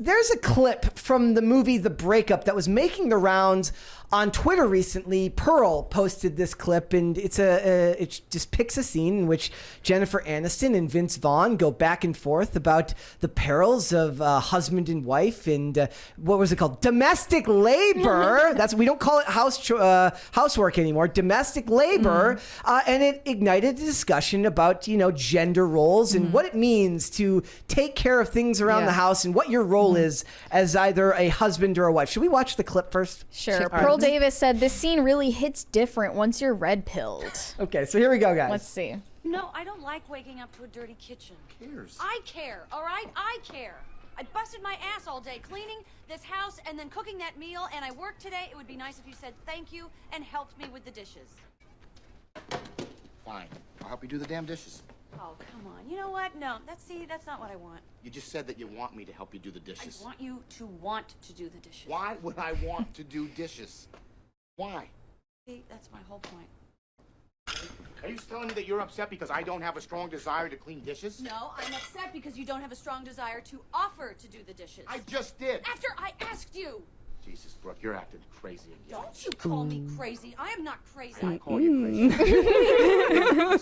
there's a clip from the movie The Breakup that was making the rounds on Twitter recently. Pearl posted this clip, and it just picks a scene in which Jennifer Aniston and Vince Vaughn go back and forth about the perils of husband and wife, and what was it called? Domestic labor. We don't call it housework anymore. Domestic labor, and it ignited a discussion about gender roles and what it means to take care of things around the house and what your role is as either a husband or a wife. Should we watch the clip first? Sure. Pearl Davis said, "This scene really hits different once you're red-pilled." Okay, so here we go, guys. Let's see. No, I don't like waking up to a dirty kitchen. Who cares? I care, all right? I care. I busted my ass all day cleaning this house and then cooking that meal, and I worked today. It would be nice if you said thank you and helped me with the dishes. Fine. I'll help you do the damn dishes. Oh, come on. You know what? No, that's not what I want. You just said that you want me to help you do the dishes. I want you to want to do the dishes. Why would I want to do dishes? Why? See, that's my whole point. Are you telling me that you're upset because I don't have a strong desire to clean dishes? No, I'm upset because you don't have a strong desire to offer to do the dishes. I just did. After I asked you. Jesus, Brooke, you're acting crazy again. Don't you call me crazy. I am not crazy. I call you crazy.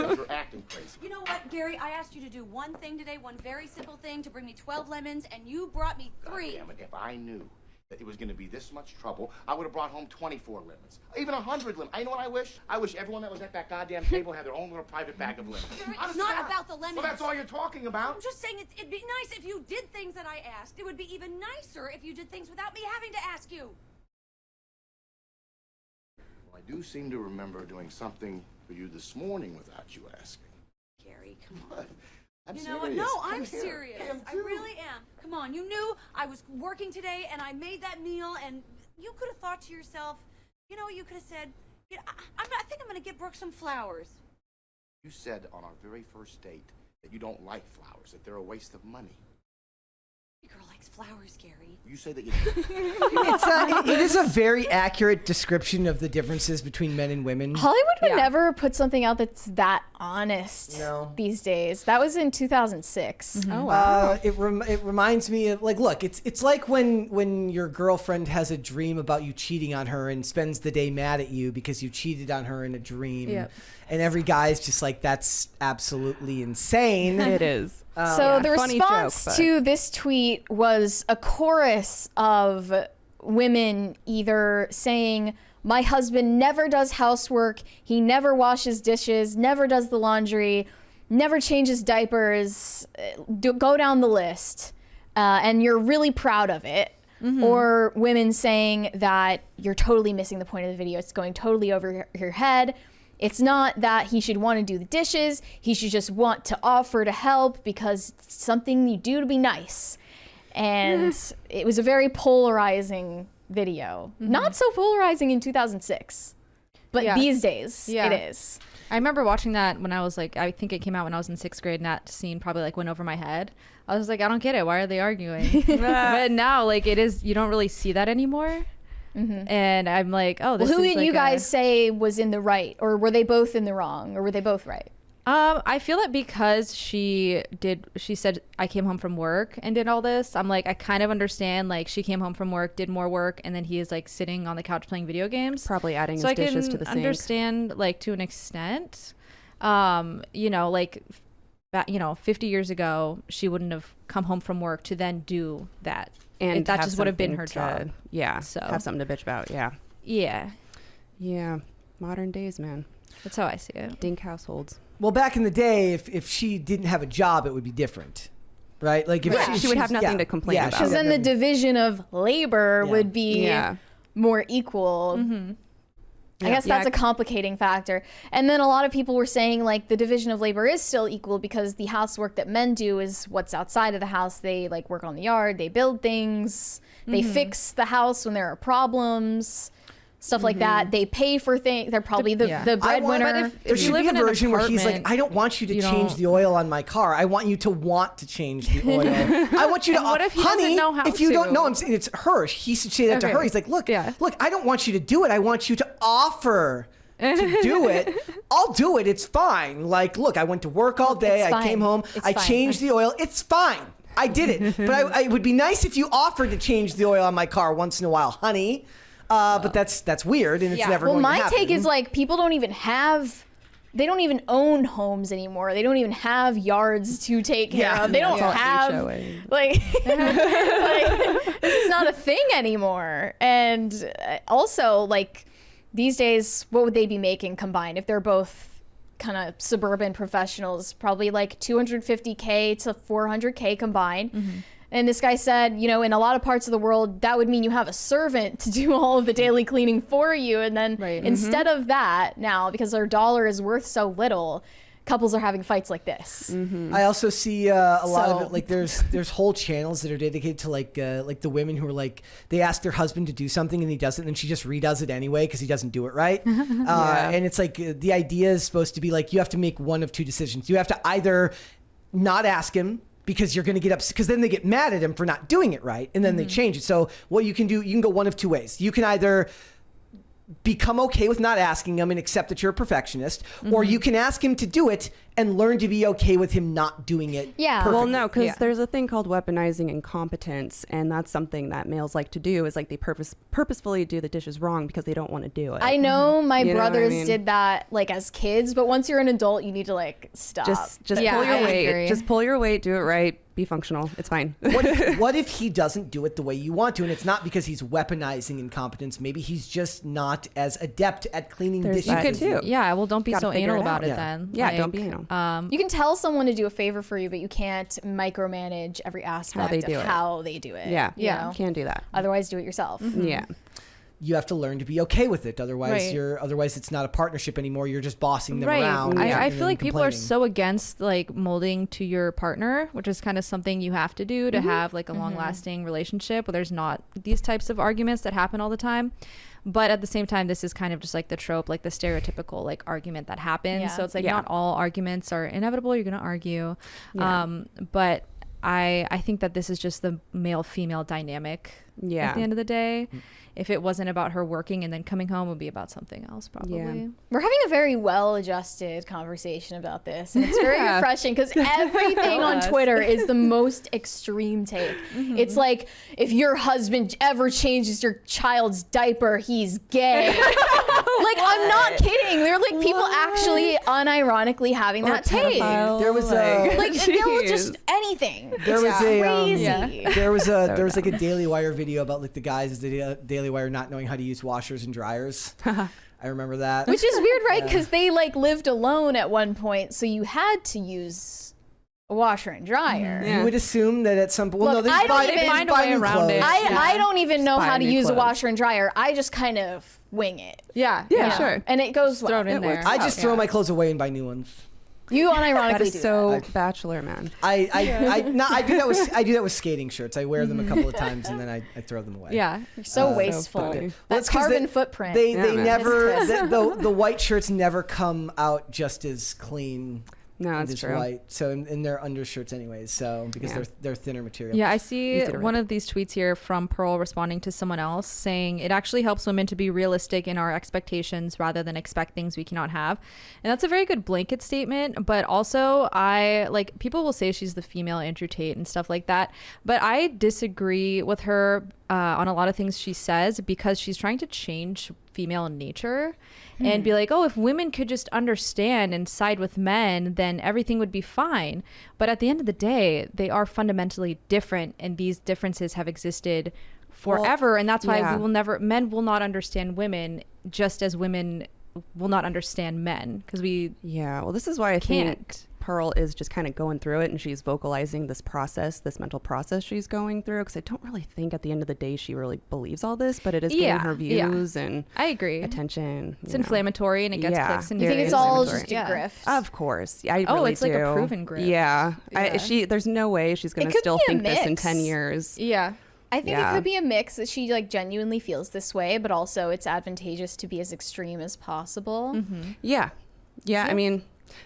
You're acting crazy. You know what, Gary? I asked you to do one thing today, one very simple thing, to bring me 12 lemons, and you brought me 3. God damn it, if I knew that it was going to be this much trouble, I would have brought home 24 lemons. Even 100 lemons. I know what I wish? I wish everyone that was at that goddamn table had their own little private bag of lemons. Gary, it's not about the lemons. Well, that's all you're talking about. I'm just saying it'd be nice if you did things that I asked. It would be even nicer if you did things without me having to ask you. Well, I do seem to remember doing something for you this morning without you asking. Gary, come on. What? I'm You serious. know what? No, Come I'm here. serious. I too. really am. Come on, you knew I was working today and I made that meal, and you could have thought to yourself, you could have said, I think I'm going to get Brooke some flowers. You said on our very first date that you don't like flowers, that they're a waste of money. Your girl likes flowers, Gary. You say that you... It is a very accurate description of the differences between men and women. Hollywood would never put something out that's that honest these days. That was in 2006. Oh, wow. It reminds me of, look, it's like when your girlfriend has a dream about you cheating on her and spends the day mad at you because you cheated on her in a dream. Yep. And every guy's just like, that's absolutely insane. It is. So the Funny response joke, to this tweet was a chorus of women either saying, "My husband never does housework, he never washes dishes, never does the laundry, never changes diapers, go down the list, and you're really proud of it." Mm-hmm. Or women saying that you're totally missing the point of the video, it's going totally over your head. It's not that he should want to do the dishes. He should just want to offer to help because it's something you do to be nice. And it was a very polarizing video. Mm-hmm. Not so polarizing in 2006, but these days it is. I remember watching that when I was I think it came out when I was in 6th grade, and that scene probably went over my head. I was like, I don't get it. Why are they arguing? But now it is, you don't really see that anymore. Mm-hmm. And I'm like, oh, this who is did you guys say was in the right, or were they both in the wrong, or were they both right? I feel that because she said I came home from work and did all this. I'm like, I kind of understand. She came home from work, did more work, and then he is sitting on the couch playing video games, probably adding his dishes to the sink. So I can understand to an extent. 50 years ago, she wouldn't have come home from work to then do that. And that just would have been her job. job. Yeah. So have something to bitch about. Yeah. Yeah. Yeah. Modern days, man. That's how I see it. Dink households. Well, back in the day, if she didn't have a job, it would be different, right? If she would have nothing to complain about. Because then the division of labor would be more equal. Mm-hmm. I guess that's a complicating factor. And then a lot of people were saying the division of labor is still equal because the housework that men do is what's outside of the house. They work on the yard, they build things, they fix the house when there are problems, stuff like that. They pay for things. They're probably the breadwinner. There should be a version where he's like, I don't want you to change the oil on my car. I want you to want to change the oil. I want you to, what if he honey, doesn't know how if you to? don't know, I'm saying it's her. He should say that to her. He's like, look, I don't want you to do it. I want you to offer to do it. I'll do it. It's fine. Look, I went to work all day. I came home. I changed the oil. It's fine. I did it, but it would be nice if you offered to change the oil on my car once in a while, honey. But that's weird, and it's never Well, going to my happen. take is like people don't even own homes anymore. They don't even have yards to take care of. They don't have like, this is not a thing anymore. And also, like, these days, what would they be making combined if they're both kind of suburban professionals? Probably like $250K to $400K combined. And this guy said, you know, in a lot of parts of the world, that would mean you have a servant to do all of the daily cleaning for you. And then instead of that, now, because their dollar is worth so little, couples are having fights like this. I also see a lot of it. Like there's whole channels that are dedicated to like the women who are like, they ask their husband to do something and he does it, and then she just redoes it anyway because he doesn't do it right. And it's like the idea is supposed to be like you have to make one of two decisions. You have to either not ask him, because you're going to get upset, because then they get mad at him for not doing it right, and then they change it. So what you can do, you can go one of two ways. You can either become okay with not asking him and accept that you're a perfectionist, or you can ask him to do it and learn to be okay with him not doing it. Yeah. Well, no, because there's a thing called weaponizing incompetence, and that's something that males like to do. Is like they purposefully do the dishes wrong because they don't want to do it. I know my You know what I brothers mean? did that like as kids, but once you're an adult, you need to like stop. Just Yeah, pull your I weight. agree. Just pull your weight. Do it right. Be functional. It's fine. What if he doesn't do it the way you want to, and it's not because he's weaponizing incompetence? Maybe he's just not as adept at cleaning There's dishes. that as you. too. Yeah, well, don't be Gotta so figure anal it out. about it Yeah. then. Yeah, don't be anal. You can tell someone to do a favor for you, but you can't micromanage every aspect they of do it. how they do it. Yeah. you know? Can't do that. Otherwise, do it yourself. Yeah. You have to learn to be okay with it. Otherwise, Right. otherwise it's not a partnership anymore. You're just bossing them Right. around. I and feel like people are complaining. so against like molding to your partner, which is kind of something you have to do to have like a long lasting relationship where there's not these types of arguments that happen all the time. But at the same time, this is kind of just like the trope, like the stereotypical like argument that happens. Yeah. So it's like Yeah. not all arguments are inevitable. You're going to argue. Yeah. But I think that this is just the male female dynamic Yeah. at the end of the day. If it wasn't about her working and then coming home, it would be about something else probably. Yeah. We're having a very well-adjusted conversation about this, and it's very refreshing because everything on Twitter is the most extreme take. It's like, if your husband ever changes your child's diaper, he's gay. Like, I'm not kidding. They're like people actually unironically having that take. There was a Like, they'll just anything. There was a Crazy. there was like a Daily Wire video about like the guys at the Daily Wire not knowing how to use washers and dryers. I remember that. Which is weird, right? Because they like lived alone at one point, so you had to use a washer and dryer. You would assume that at some point. Well, Look, no, I don't they even- find a way new around clothes. it. I don't even know Buy how to new use a clothes. washer and dryer. I just kind of wing it. Yeah. Yeah, sure. And it goes Throw well. it in there. I just throw my clothes away and buy new ones. You unironically That is do so that. bachelor, man. I do that with skating shirts. I wear them a couple of times and then I throw them away. Yeah. You're so wasteful. funny. Well, That it's 'cause carbon footprint. They Yeah, man. never the white shirts never come out just as clean. No, and that's as true. white. So and they're undershirts anyways. So because Yeah. they're thinner material. Yeah, I see Easy to one read. of these tweets here from Pearl responding to someone else saying it actually helps women to be realistic in our expectations rather than expect things we cannot have. And that's a very good blanket statement, but also I like people will say she's the female Andrew Tate and stuff like that, but I disagree with her on a lot of things she says because she's trying to change female nature and be like, oh, if women could just understand and side with men, then everything would be fine. But at the end of the day, they are fundamentally different, and these differences have existed forever. And that's why yeah. men will not understand women just as women will not understand men because we Yeah, well, this is why I think can't. Pearl is just kind of going through it, and she's vocalizing this process, this mental process she's going through, because I don't really think at the end of the day she really believes all this, but it is getting her views and I agree. attention. It's you know. inflammatory and it gets Yeah. clicks and You think Very it's all inflammatory. just a grift? Of course. I Oh, really it's like a do. proven grift. Yeah. Yeah. There's no way she's going It to could still be a think this in mix. 10 years. Yeah. I think Yeah. it could be a mix that she like genuinely feels this way, but also it's advantageous to be as extreme as possible. Yeah. Yeah. I mean,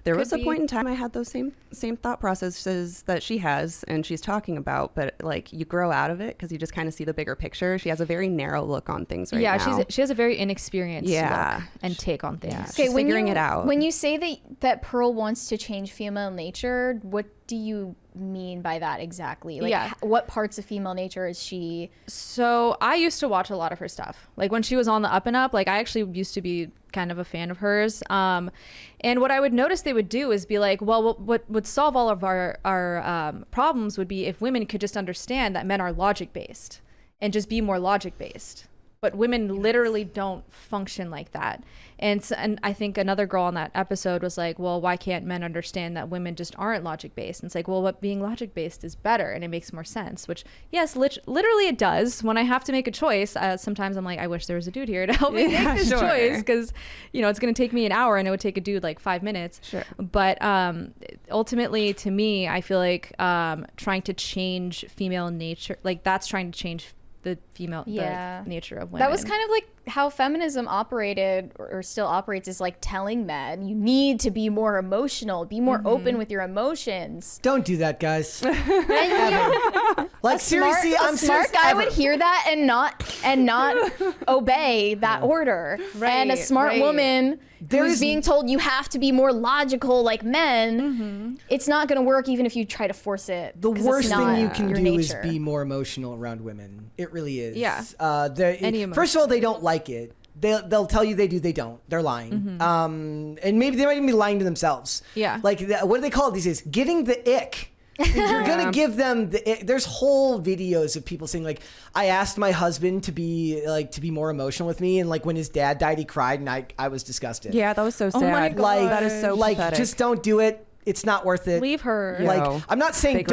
there was a be. point in time I had those same thought processes that she has and she's talking about, but like you grow out of it because you just kind of see the bigger picture. She has a very narrow look on things right now. She has a very inexperienced Yeah. look and take on things. Yeah. She's when figuring it out. When you say that Pearl wants to change female nature, what do you mean by that exactly? Like, what parts of female nature is she? So I used to watch a lot of her stuff. Like when she was on the up and up, like I actually used to be kind of a fan of hers. And what I would notice they would do is be like, well, what would solve all of our problems would be if women could just understand that men are logic based and just be more logic based. But women literally don't function like that. And I think another girl on that episode was like, well, why can't men understand that women just aren't logic based? And it's like, well, what being logic based is better and it makes more sense, which yes, literally it does. When I have to make a choice, sometimes I'm like, I wish there was a dude here to help me make this choice, because it's going to take me an hour and it would take a dude like 5 minutes. Sure. But ultimately, to me, I feel like trying to change female nature, like that's trying to change the female the nature of women. That was kind of like how feminism operated or still operates, is like telling men you need to be more emotional, be more open with your emotions. Don't do that, guys. Like seriously, I'm a smart guy would hear that and not obey that order. Right, and a smart woman who's being told you have to be more logical like men, it's not going to work even if you try to force it. The worst thing you can do is be more emotional around women. It really is. Yeah. First of all, they don't like it. They'll tell you they do, they don't. They're lying. And maybe they might even be lying to themselves. Yeah. Like, what do they call it these days? Getting the ick. If you're gonna give them the ick, there's whole videos of people saying like, I asked my husband to be more emotional with me, and like when his dad died, he cried, and I was disgusted. Yeah, that was so sad. Oh my God. Like, that is so pathetic. Just don't do it. It's not worth it. Leave her. Like, I'm not saying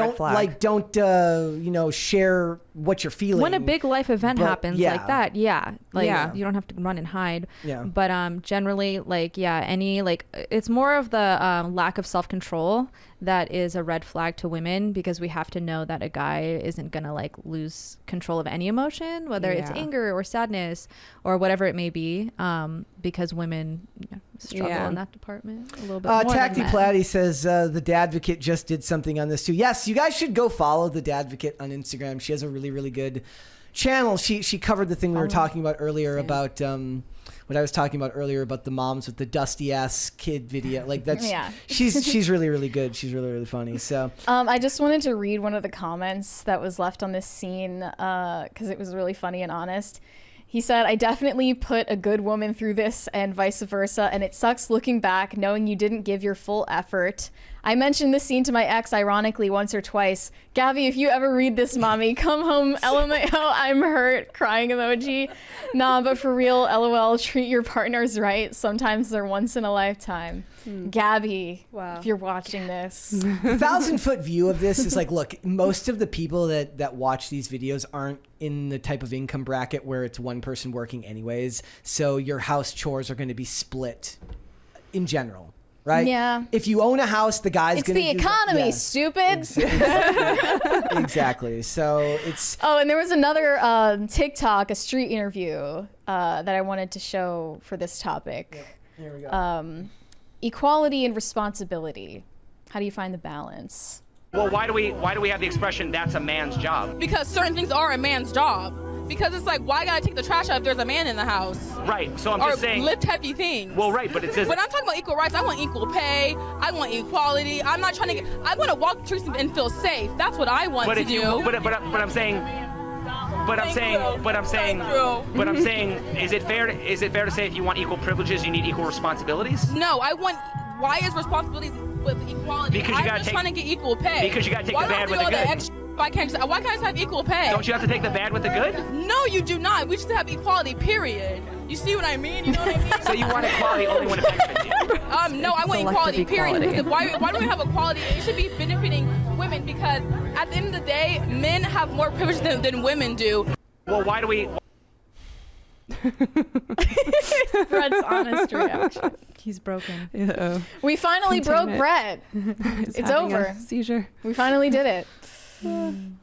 don't share what you're feeling. When a big life event happens like that, you don't have to run and hide. Yeah. But generally, it's more of the lack of self-control that is a red flag to women, because we have to know that a guy isn't gonna like lose control of any emotion, whether it's anger or sadness or whatever it may be, because women struggle in that department a little bit more. Tacty Platty says the Dadvocate just did something on this too. Yes, you guys should go follow the Dadvocate on Instagram. She has a really, really good channel. She covered the thing we were talking about earlier about what I was talking about earlier about the moms with the dusty ass kid video. Like that's she's really, really good. She's really, really funny. So I just wanted to read one of the comments that was left on this scene because it was really funny and honest. He said, I definitely put a good woman through this and vice versa, and it sucks looking back knowing you didn't give your full effort. I mentioned this scene to my ex ironically once or twice. Gabby, if you ever read this, mommy, come home, LMAO, I'm hurt, crying emoji. Nah, but for real, LOL, treat your partners right. Sometimes they're once in a lifetime. Gabby, if you're watching this. The 1,000-foot view of this is like, look, most of the people that watch these videos aren't in the type of income bracket where it's one person working anyways. So your house chores are going to be split in general. Right? Yeah. If you own a house, the guy's going to It's the economy, stupid. Exactly. So it's... Oh, and there was another TikTok, a street interview that I wanted to show for this topic. Yep. Here we go. Equality and responsibility. How do you find the balance? Well, why do we have the expression that's a man's job? Because certain things are a man's job. Because it's like, why gotta take the trash out if there's a man in the house? Right, so I'm just saying... Or lift heavy things. Well, right, but it says... When I'm talking about equal rights, I want equal pay, I want equality, I'm not trying to I want to walk the streets and feel safe. That's what I want to do. But I'm saying, is it fair to say if you want equal privileges, you need equal responsibilities? No, why is responsibilities with equality? Because you gotta trying to get equal pay. Because you gotta take the bad with the good. Why can't I just have equal pay? Don't you have to take the bad with the good? No, you do not. We just have equality, period. You see what I mean? You know what I mean? So you want equality only when it benefits you? No, I want equality, period. Because why do we have equality? It should be benefiting women, because at the end of the day, men have more privilege than women do. Well, why do we... Brett's honest reaction. He's broken. Uh-oh. We finally broke Brett. It's over. Seizure. We finally did it.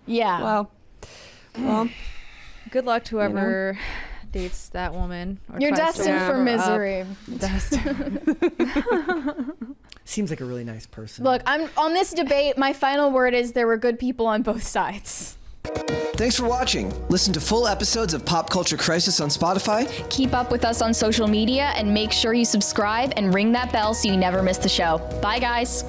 Yeah. Well, good luck to whoever dates that woman. Or You're tries to destined for wrap her misery. Seems like a really nice person. Look, I'm on this debate. My final word is there were good people on both sides. Thanks for watching. Listen to full episodes of Pop Culture Crisis on Spotify. Keep up with us on social media and make sure you subscribe and ring that bell so you never miss the show. Bye, guys.